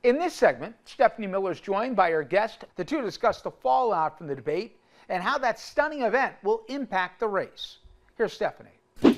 In this segment, Stephanie Miller is joined by her guest. The two discuss the fallout from the debate and how that stunning event will impact the race. Here's Stephanie.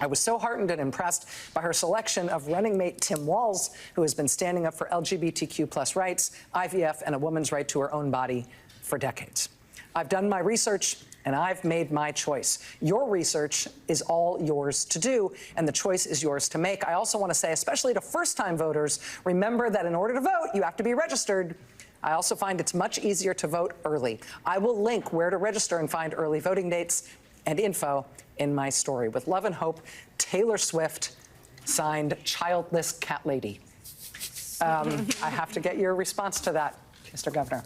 I was so heartened and impressed by her selection of running mate Tim Walz, who has been standing up for LGBTQ plus rights, IVF, and a woman's right to her own body for decades. I've done my research and I've made my choice. Your research is all yours to do, and the choice is yours to make. I also want to say, especially to first-time voters, remember that in order to vote, you have to be registered. I also find it's much easier to vote early. I will link where to register and find early voting dates and info in my story. With love and hope, Taylor Swift, signed Childless Cat Lady. I have to get your response to that, Mr. Governor.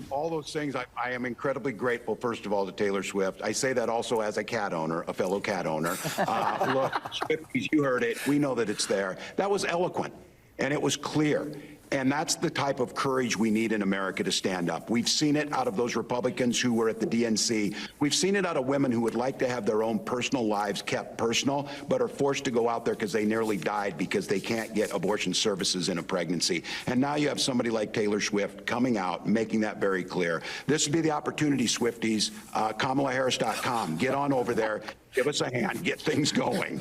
All those things, I am incredibly grateful, first of all, to Taylor Swift. I say that also as a cat owner, a fellow cat owner. Look, Swifties, you heard it. We know that it's there. That was eloquent, and it was clear. And that's the type of courage we need in America to stand up. We've seen it out of those Republicans who were at the DNC. We've seen it out of women who would like to have their own personal lives kept personal, but are forced to go out there because they nearly died because they can't get abortion services in a pregnancy. And now you have somebody like Taylor Swift coming out, making that very clear. This would be the opportunity, Swifties. KamalaHarris.com. Get on over there. Give us a hand. Get things going.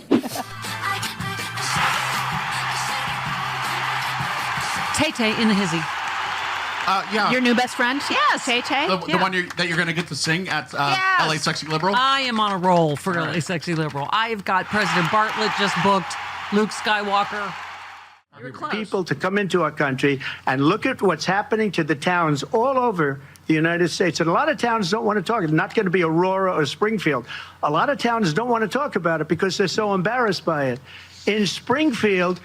Tay-Tay in the hizzy. Yeah. Your new best friend? Yes. Tay-Tay? The one that you're going to get to sing at LA Sexy Liberal? I am on a roll for LA Sexy Liberal. I've got President Bartlett just booked, Luke Skywalker. You're close. People to come into our country and look at what's happening to the towns all over the United States. And a lot of towns don't want to talk. It's not going to be Aurora or Springfield. A lot of towns don't want to talk about it because they're so embarrassed by it. In Springfield,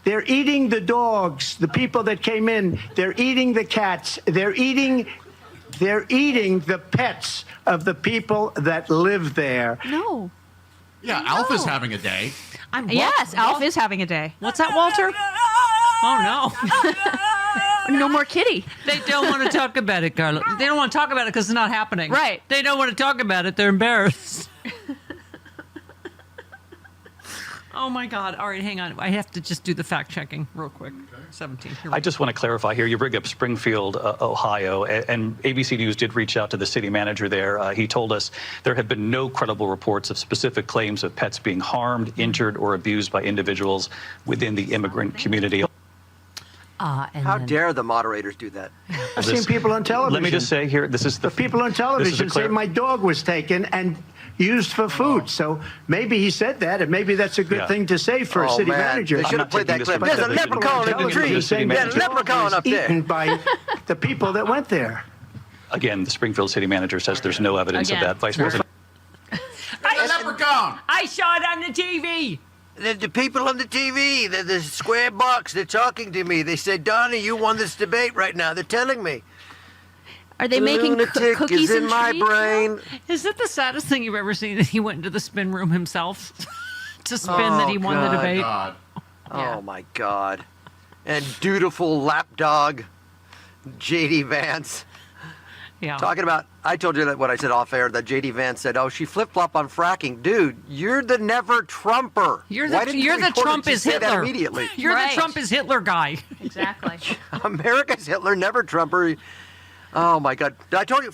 they're eating the dogs, the people that came in. They're eating the cats. They're eating the pets of the people that live there. No. Yeah, Alf is having a day. Yes, Alf is having a day. What's that, Walter? Oh, no. No more kitty. They don't want to talk about it, Carla. They don't want to talk about it because it's not happening. Right. They don't want to talk about it. They're embarrassed. Oh, my God. All right, hang on. I have to just do the fact-checking real quick. 17. I just want to clarify here. You bring up Springfield, Ohio, and ABC News did reach out to the city manager there. He told us there have been no credible reports of specific claims of pets being harmed, injured, or abused by individuals within the immigrant community. How dare the moderators do that? I've seen people on television. Let me just say here, this is the people on television say my dog was taken and used for food. So maybe he said that, and maybe that's a good thing to say for a city manager. They should have played that clip. There's a leprechaun in the tree. There's a leprechaun up there. Eaten by the people that went there. Again, the Springfield city manager says there's no evidence of that. Vice President. Leprechaun! I saw it on the TV. The people on the TV, the square box, they're talking to me. They say, Donnie, you won this debate right now. They're telling me. Are they making cookies is in and my treats? brain. Is that the saddest thing you've ever seen, that he went into the spin room himself to spin that he won the debate? God. Oh, my God. And dutiful lapdog, J.D. Vance. Yeah. Talking about, I told you that what I said off air, that J.D. Vance said, oh, she flip-flop on fracking. Dude, you're the never-Trumper. You're Why the didn't you Trump is say that Hitler. immediately? You're the Trump is Hitler guy. Exactly. America's Hitler, never-Trumper. Oh, my God. I told you,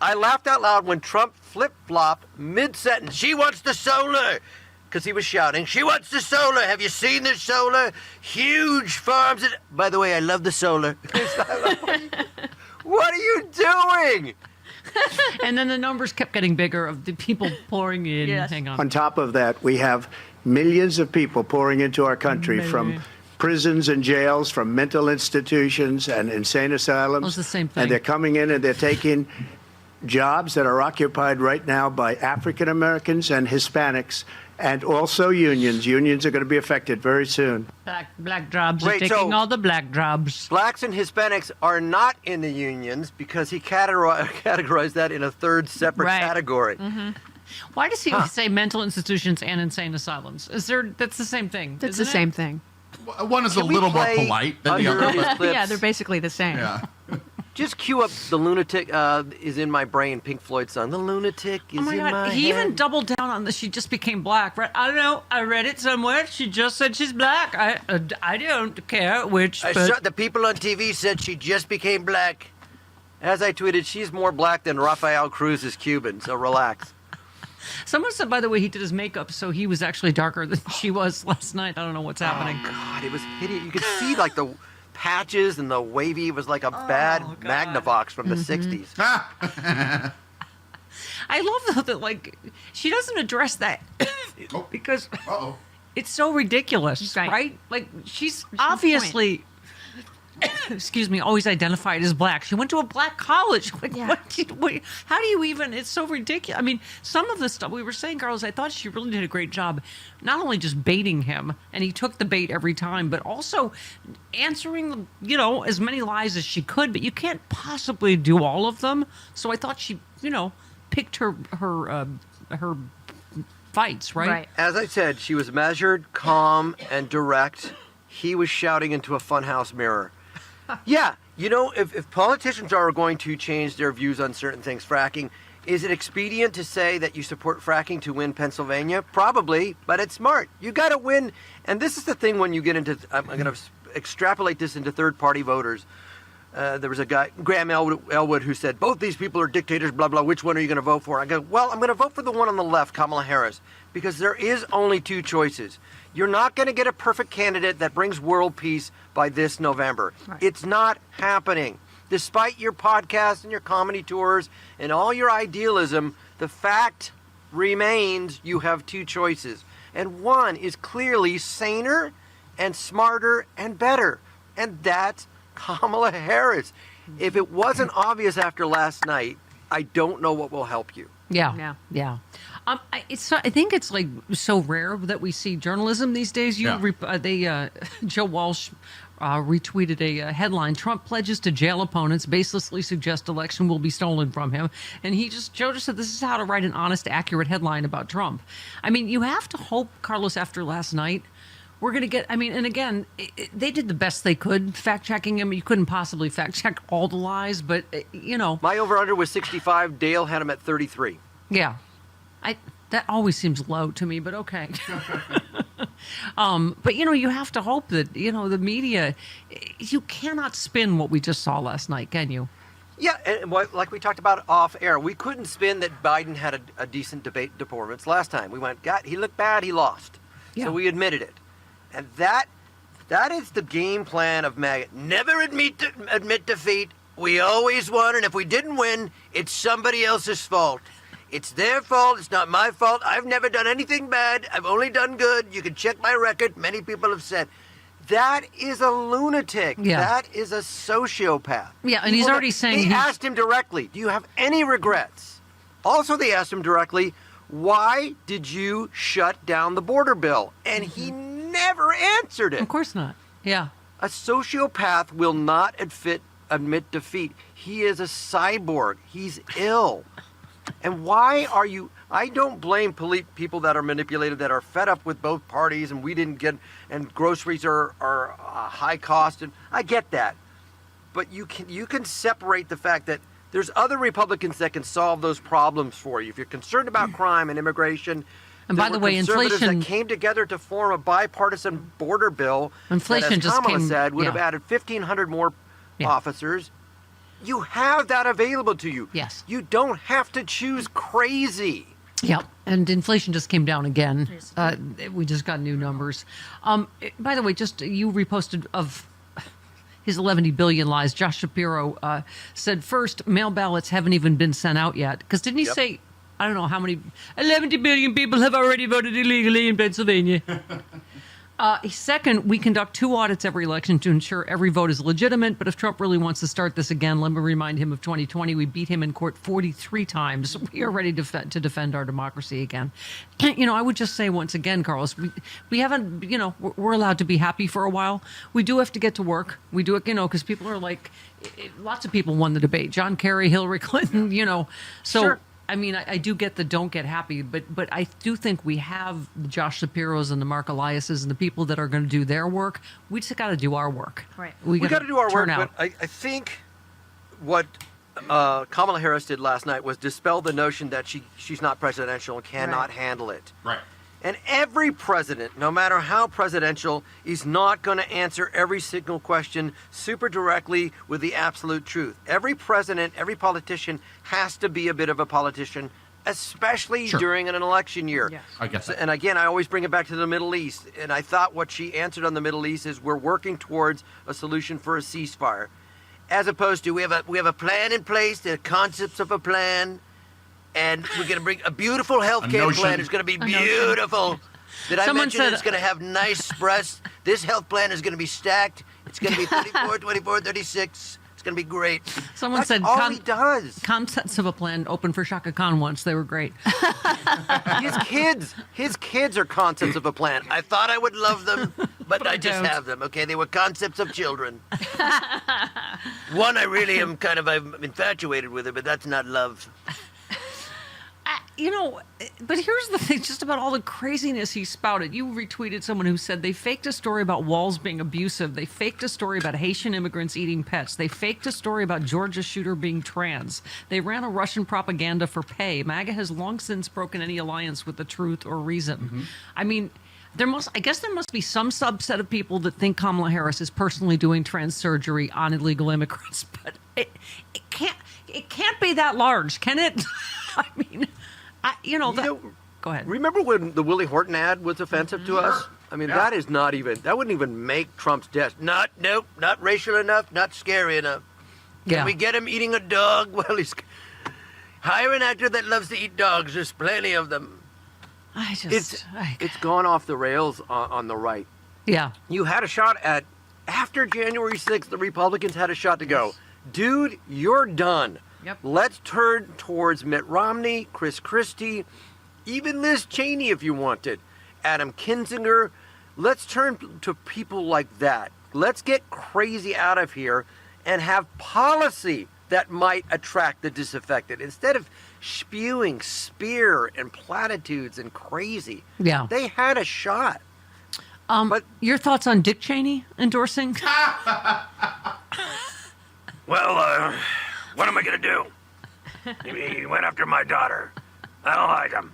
I laughed out loud when Trump flip-flopped mid-sentence. She wants the solar. Because he was shouting, she wants the solar. Have you seen the solar? Huge farms. By the way, I love the solar. What are you doing? And then the numbers kept getting bigger of the people pouring in. Yes. Hang on. On top of that, we have millions of people pouring into our country from prisons and jails, from mental institutions and insane asylums. It's the same thing. And they're coming in and they're taking jobs that are occupied right now by African Americans and Hispanics, and also unions. Unions are going to be affected very soon. Black jobs are taking all the black jobs. Blacks and Hispanics are not in the unions because he categorized that in a third separate category. Mm-hmm. Why does he say mental institutions and insane asylums? That's the same thing. That's the same thing. One is a little more polite than the other. Yeah, they're basically the same. Yeah. Just cue up the lunatic is in my brain, Pink Floyd song. The lunatic is Oh my in God. my He head. even doubled down on this. She just became black, right? I don't know. I read it somewhere. She just said she's black. I don't care which. But... The people on TV said she just became black. As I tweeted, she's more black than Rafael Cruz is Cuban, so relax. Someone said, by the way, he did his makeup, so he was actually darker than she was last night. I don't know what's happening. Oh, God, it was hideous. You could see, like, the patches and the wavy. It was like a bad Magnavox from the 60s. I love, though, that, like, she doesn't address that because it's so ridiculous, right? Like, she's obviously... excuse me, always identified as black. She went to a black college. Like, how do you even, it's so ridiculous. I mean, some of the stuff we were saying, Carlos, I thought she really did a great job, not only just baiting him, and he took the bait every time, but also answering, as many lies as she could, but you can't possibly do all of them. So I thought she, picked her fights, right? As I said, she was measured, calm, and direct. He was shouting into a funhouse mirror. Yeah, if politicians are going to change their views on certain things, fracking, is it expedient to say that you support fracking to win Pennsylvania? Probably, but it's smart. You got to win. And this is the thing when you get into, I'm going to extrapolate this into third-party voters. There was a guy, Graham Elwood, who said, both these people are dictators, blah, blah. Which one are you going to vote for? I go, well, I'm going to vote for the one on the left, Kamala Harris, because there is only two choices. You're not going to get a perfect candidate that brings world peace by this November. Right. It's not happening. Despite your podcasts and your comedy tours and all your idealism, the fact remains you have two choices. And one is clearly saner and smarter and better. And that's Kamala Harris. If it wasn't obvious after last night, I don't know what will help you. Yeah. I think it's like so rare that we see journalism these days. Joe Walsh retweeted a headline: Trump pledges to jail opponents, baselessly suggest election will be stolen from him. And Joe just said this is how to write an honest, accurate headline about Trump. I mean, you have to hope, Carlos, after last night, we're going to get, and again, they did the best they could fact-checking him. You couldn't possibly fact-check all the lies, but, My over-under was 65. Dale had him at 33. Yeah. That always seems low to me, but okay. But, you have to hope that, the media, you cannot spin what we just saw last night, can you? Yeah, and like we talked about off air, we couldn't spin that Biden had a decent debate performance last time. We went, God, he looked bad, he lost. Yeah. So we admitted it. And that is the game plan of MAGA. Never admit defeat. We always won, and if we didn't win, it's somebody else's fault. It's their fault. It's not my fault. I've never done anything bad. I've only done good. You can check my record. Many people have said. That is a lunatic. Yeah. That is a sociopath. Yeah, and he's already saying... They asked him directly, do you have any regrets? Also, they asked him directly, why did you shut down the border bill? And he never answered it. Of course not. Yeah. A sociopath will not admit defeat. He is a cyborg. He's ill. And why are you... I don't blame people that are manipulated, that are fed up with both parties, and we didn't get... And groceries are high cost. And I get that. But you can separate the fact that there's other Republicans that can solve those problems for you. If you're concerned about crime and immigration... And by the way, inflation... that came together to form a bipartisan border bill... Inflation that, as Kamala just said, would have added 1,500 more officers... You have that available to you. Yes. You don't have to choose crazy. Yep. And inflation just came down again. We just got new numbers. By the way, you reposted of his 11 billion lies. Josh Shapiro said, first, mail ballots haven't even been sent out yet. Because didn't he say, I don't know how many, 11 billion people have already voted illegally in Pennsylvania. Second, we conduct 2 audits every election to ensure every vote is legitimate. But if Trump really wants to start this again, let me remind him of 2020. We beat him in court 43 times. We are ready to defend our democracy again. I would just say once again, Carlos, we haven't, we're allowed to be happy for a while. We do have to get to work. We do it, because people are like, lots of people won the debate. John Kerry, Hillary Clinton, So. Sure. I mean, I do get the don't get happy, but I do think we have the Josh Shapiros and the Mark Eliases and the people that are going to do their work. We just got to do our work. Right. We got to do our work, but I think what Kamala Harris did last night was dispel the notion that she's not presidential and cannot handle it. Right. And every president, no matter how presidential, is not going to answer every single question super directly with the absolute truth. Every president, every politician has to be a bit of a politician, especially during an election year. Yes. I guess. And again, I always bring it back to the Middle East. And I thought what she answered on the Middle East is we're working towards a solution for a ceasefire, as opposed to we have a plan in place, the concepts of a plan. And we're going to bring a beautiful healthcare plan. It's going to be beautiful. Did I mention that it's going to have nice breasts? This health plan is going to be stacked. It's going to be 34, 24, 36. It's going to be great. Someone That's said all he does. Concepts of a plan open for Shaka Khan once. They were great. His kids are concepts of a plan. I thought I would love them, but I just don't. have them. Okay, they were concepts of children. One I really am I'm infatuated with her, but that's not love. You know, but here's the thing, just about all the craziness he spouted. You retweeted someone who said they faked a story about walls being abusive. They faked a story about Haitian immigrants eating pets. They faked a story about Georgia shooter being trans. They ran a Russian propaganda for pay. MAGA has long since broken any alliance with the truth or reason. Mm-hmm. I mean, I guess there must be some subset of people that think Kamala Harris is personally doing trans surgery on illegal immigrants, but it can't be that large, can it? I mean, go ahead. Remember when the Willie Horton ad was offensive to us? I mean, that wouldn't even make Trump's desk. Not racial enough, not scary enough. Can we get him eating a dog? Well, hire an actor that loves to eat dogs. There's plenty of them. It's gone off the rails on the right. Yeah. You had a shot after January 6th, the Republicans had a shot to go. Dude, you're done. Yep. Let's turn towards Mitt Romney, Chris Christie, even Liz Cheney if you wanted, Adam Kinzinger. Let's turn to people like that. Let's get crazy out of here and have policy that might attract the disaffected instead of spewing spear and platitudes and crazy. Yeah. They had a shot. But your thoughts on Dick Cheney endorsing? Well, what am I going to do? He went after my daughter. I don't like him.